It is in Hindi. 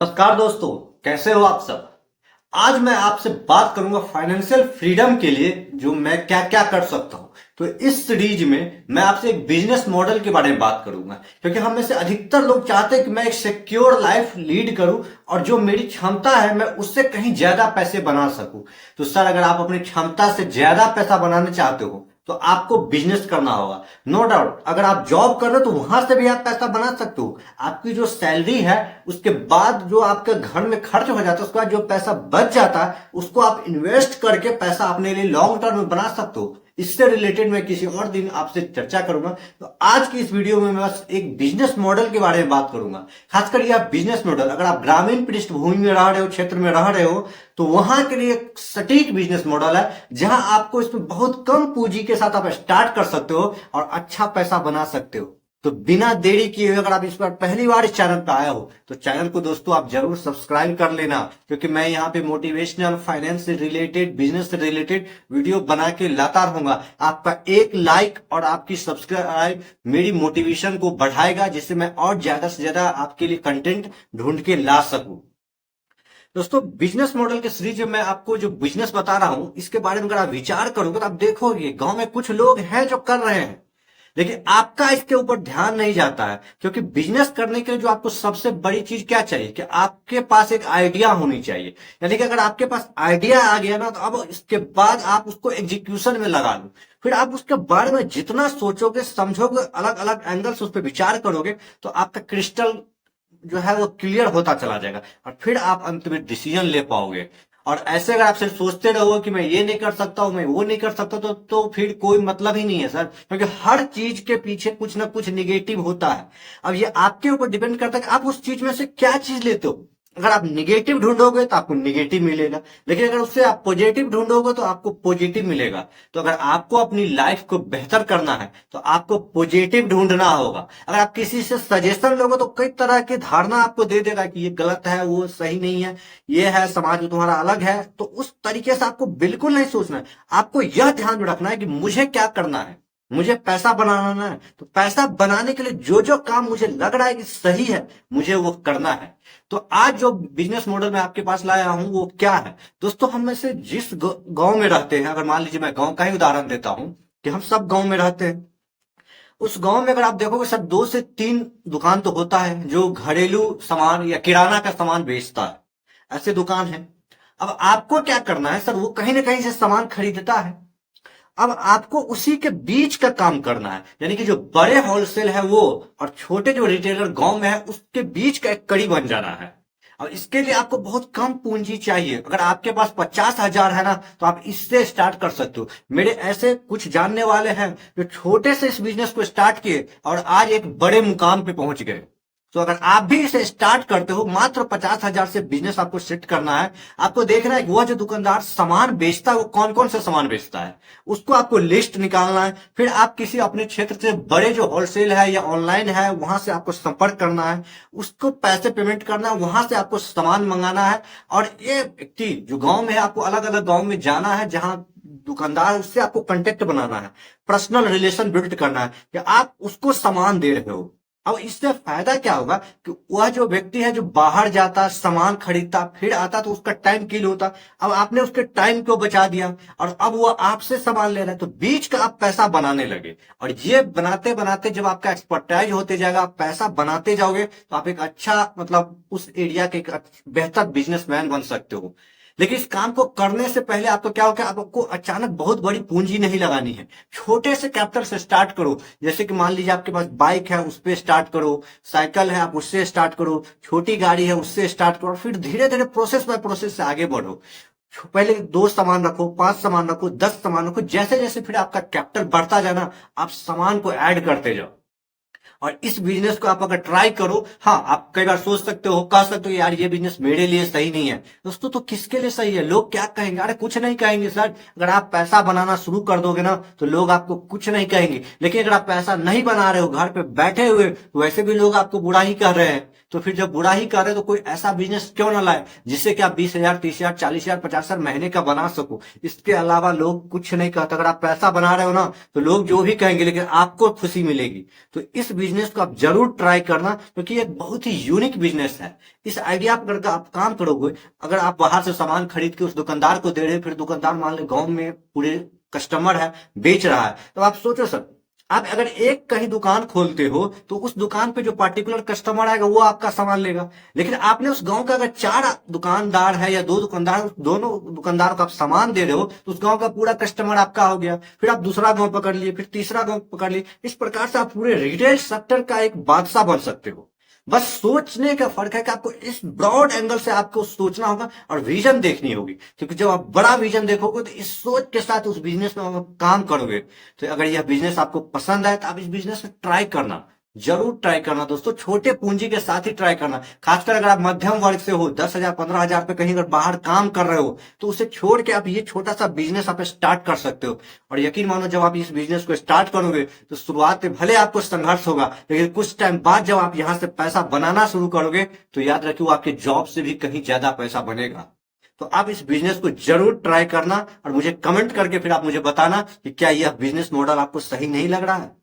नमस्कार दोस्तों, कैसे हो आप सब। आज मैं आपसे बात करूंगा फाइनेंशियल फ्रीडम के लिए जो मैं क्या क्या कर सकता हूं। तो इस सीरीज में मैं आपसे एक बिजनेस मॉडल के बारे में बात करूंगा, क्योंकि हम में से अधिकतर लोग चाहते हैं कि मैं एक सिक्योर लाइफ लीड करूं और जो मेरी क्षमता है मैं उससे कहीं ज्यादा पैसे बना सकूं। तो सर, अगर आप अपनी क्षमता से ज्यादा पैसा बनाना चाहते हो तो आपको बिजनेस करना होगा। नो डाउट, अगर आप जॉब कर रहे हो तो वहां से भी आप पैसा बना सकते हो। आपकी जो सैलरी है उसके बाद जो आपके घर में खर्च हो जाता है, उसके बाद जो पैसा बच जाता है उसको आप इन्वेस्ट करके पैसा अपने लिए लॉन्ग टर्म में बना सकते हो। इससे रिलेटेड मैं किसी और दिन आपसे चर्चा करूंगा। तो आज की इस वीडियो में मैं बस एक बिजनेस मॉडल के बारे में बात करूंगा। खासकर यह बिजनेस मॉडल अगर आप ग्रामीण पृष्ठभूमि में रह रहे हो, क्षेत्र में रह रहे हो, तो वहां के लिए एक सटीक बिजनेस मॉडल है जहां आपको इसमें बहुत कम पूंजी के साथ आप स्टार्ट कर सकते हो और अच्छा पैसा बना सकते हो। तो बिना देरी किए हुए अगर आप इस बार पहली बार इस चैनल पर आए हो तो चैनल को दोस्तों आप जरूर सब्सक्राइब कर लेना, क्योंकि मैं यहाँ पे मोटिवेशनल, फाइनेंस से रिलेटेड, बिजनेस से रिलेटेड वीडियो बना के लाता रहूंगा। आपका एक लाइक और आपकी सब्सक्राइब मेरी मोटिवेशन को बढ़ाएगा, जिससे मैं और ज्यादा से ज्यादा आपके लिए कंटेंट ढूंढ के ला सकूं। दोस्तों, बिजनेस मॉडल के सीरीज में मैं आपको जो बिजनेस बता रहा हूं इसके बारे में अगर आप विचार करोगे तो आप देखोगे गांव में कुछ लोग हैं जो कर रहे हैं, लेकिन आपका इसके ऊपर ध्यान नहीं जाता है। क्योंकि बिजनेस करने के लिए जो आपको सबसे बड़ी चीज क्या चाहिए कि आपके पास एक आइडिया होनी चाहिए। यानी कि अगर आपके पास आइडिया आ गया ना, तो अब इसके बाद आप उसको एग्जीक्यूशन में लगा लो। फिर आप उसके बारे में जितना सोचोगे, समझोगे, अलग अलग एंगल से उस पर विचार करोगे, तो आपका क्रिस्टल जो है वो क्लियर होता चला जाएगा और फिर आप अंत में डिसीजन ले पाओगे। और ऐसे अगर आप सिर्फ सोचते रहो कि मैं ये नहीं कर सकता हूं, मैं वो नहीं कर सकता, तो फिर कोई मतलब ही नहीं है सर, क्योंकि हर चीज के पीछे कुछ ना कुछ निगेटिव होता है। अब ये आपके ऊपर डिपेंड करता है कि आप उस चीज में से क्या चीज लेते हो। अगर आप निगेटिव ढूंढोगे तो आपको निगेटिव मिलेगा, लेकिन अगर उससे आप पॉजिटिव ढूंढोगे तो आपको पॉजिटिव मिलेगा। तो अगर आपको अपनी लाइफ को बेहतर करना है तो आपको पॉजिटिव ढूंढना होगा। अगर आप किसी से सजेशन लोगे तो कई तरह की धारणा आपको दे देगा कि ये गलत है, वो सही नहीं है, ये है, समाज में तुम्हारा अलग है। तो उस तरीके से आपको बिल्कुल नहीं सोचना है। आपको यह ध्यान में रखना है कि मुझे क्या करना है, मुझे पैसा बनाना है। तो पैसा बनाने के लिए जो जो काम मुझे लग रहा है कि सही है, मुझे वो करना है। तो आज जो बिजनेस मॉडल मैं आपके पास लाया हूं वो क्या है। दोस्तों, हम में से जिस गांव में रहते हैं, अगर मान लीजिए मैं गांव का ही उदाहरण देता हूं कि हम सब गांव में रहते हैं। उस गांव में अगर आप देखोगे सर, 2 से 3 दुकान तो होता है जो घरेलू सामान या किराना का सामान बेचता है। ऐसे दुकान है। अब आपको क्या करना है सर, वो कहीं ना कहीं से सामान खरीदता है। अब आपको उसी के बीच का काम करना है, यानी कि जो बड़े होलसेल है वो और छोटे जो रिटेलर गांव में है उसके बीच का एक कड़ी बन जाना है। और इसके लिए आपको बहुत कम पूंजी चाहिए। अगर आपके पास 50,000 है ना, तो आप इससे स्टार्ट कर सकते हो। मेरे ऐसे कुछ जानने वाले हैं जो छोटे से इस बिजनेस को स्टार्ट किए और आज एक बड़े मुकाम पे पहुंच गए। तो अगर आप भी इसे स्टार्ट करते हो, मात्र 50,000 से बिजनेस आपको सेट करना है। आपको देखना है कि वह जो दुकानदार सामान बेचता है वो कौन कौन सा सामान बेचता है, उसको आपको लिस्ट निकालना है। फिर आप किसी अपने क्षेत्र से बड़े जो होलसेल है या ऑनलाइन है वहां से आपको संपर्क करना है, उसको पैसे पेमेंट करना है, वहां से आपको सामान मंगाना है। और ये व्यक्ति जो गांव में है, आपको अलग अलग गांव में जाना है जहां दुकानदार है, उससे आपको कांटेक्ट बनाना है, पर्सनल रिलेशन बिल्ड करना है कि आप उसको सामान दे रहे हो। अब इससे फायदा क्या होगा कि वह जो व्यक्ति है जो बाहर जाता, सामान खरीदता, फिर आता, तो उसका टाइम किल होता। अब आपने उसके टाइम को बचा दिया और अब वो आपसे सामान ले रहा है, तो बीच का आप पैसा बनाने लगे। और ये बनाते बनाते जब आपका एक्सपर्टाइज होते जाएगा, आप पैसा बनाते जाओगे, तो आप एक अच्छा, मतलब उस एरिया के एक बेहतर बिजनेसमैन बन सकते हो। लेकिन इस काम को करने से पहले आपको क्या होगा, आपको अचानक बहुत बड़ी पूंजी नहीं लगानी है। छोटे से कैपिटल से स्टार्ट करो। जैसे कि मान लीजिए आपके पास बाइक है, उस पर स्टार्ट करो। साइकिल है, आप उससे स्टार्ट करो। छोटी गाड़ी है, उससे स्टार्ट करो। फिर धीरे धीरे प्रोसेस बाय प्रोसेस से आगे बढ़ो। पहले 2 सामान रखो, 5 सामान रखो, 10 सामान रखो। जैसे जैसे फिर आपका कैपिटल बढ़ता जाना, आप सामान को ऐड करते जाओ। और इस बिजनेस को आप अगर ट्राई करो, हाँ, आप कई बार सोच सकते हो, कह सकते हो यार ये बिजनेस मेरे लिए सही नहीं है। दोस्तों, तो किसके लिए सही है? लोग क्या कहेंगे? अरे कुछ नहीं कहेंगे सर। अगर आप पैसा बनाना शुरू कर दोगे ना, तो लोग आपको कुछ नहीं कहेंगे। लेकिन अगर आप पैसा नहीं बना रहे हो, घर पे बैठे हुए, तो वैसे भी लोग आपको बुरा ही कह रहे हैं तो फिर जब बुरा ही कर रहे तो कोई ऐसा बिजनेस क्यों ना लाए जिससे कि आप 20,000, 30,000, 40,000, 50,000 महीने का बना सको। इसके अलावा लोग कुछ नहीं कहते। अगर आप पैसा बना रहे हो ना तो लोग जो भी कहेंगे लेकिन आपको खुशी मिलेगी। तो इस बिजनेस को आप जरूर ट्राई करना, क्योंकि ये एक बहुत ही यूनिक बिजनेस है। इस आइडिया पर अगर आप काम करोगे, अगर आप बाहर से सामान खरीद के उस दुकानदार को दे रहे हो, फिर दुकानदार मान लो गांव में पूरे कस्टमर है, बेच रहा है, तो आप सोचो सर, आप अगर एक कहीं दुकान खोलते हो तो उस दुकान पे जो पार्टिकुलर कस्टमर आएगा वो आपका सामान लेगा। लेकिन आपने उस गांव का अगर 4 दुकानदार है या 2 दुकानदार, दोनों दुकानदारों को आप सामान दे रहे हो, तो उस गांव का पूरा कस्टमर आपका हो गया। फिर आप दूसरा गांव पकड़ लिए, फिर तीसरा गांव पकड़ लिए। इस प्रकार से आप पूरे रिटेल सेक्टर का एक बादशाह बन सकते हो। बस सोचने का फर्क है कि आपको इस ब्रॉड एंगल से आपको सोचना होगा और विजन देखनी होगी। क्योंकि जब आप बड़ा विजन देखोगे तो इस सोच के साथ उस बिजनेस में आप काम करोगे। तो अगर यह बिजनेस आपको पसंद आए तो आप इस बिजनेस में ट्राई करना, जरूर ट्राई करना दोस्तों। छोटे पूंजी के साथ ही ट्राई करना। खासकर अगर आप मध्यम वर्ग से हो, 10,000, 15,000 पे कहीं अगर बाहर काम कर रहे हो, तो उसे छोड़ के आप ये छोटा सा बिजनेस आप स्टार्ट कर सकते हो। और यकीन मानो, जब आप इस बिजनेस को स्टार्ट करोगे तो शुरुआत में भले आपको संघर्ष होगा, लेकिन कुछ टाइम बाद जब आप यहां से पैसा बनाना शुरू करोगे तो याद रखिए वो आपके जॉब से भी कहीं ज्यादा पैसा बनेगा। तो आप इस बिजनेस को जरूर ट्राई करना और मुझे कमेंट करके फिर आप मुझे बताना कि क्या यह बिजनेस मॉडल आपको सही नहीं लग रहा है।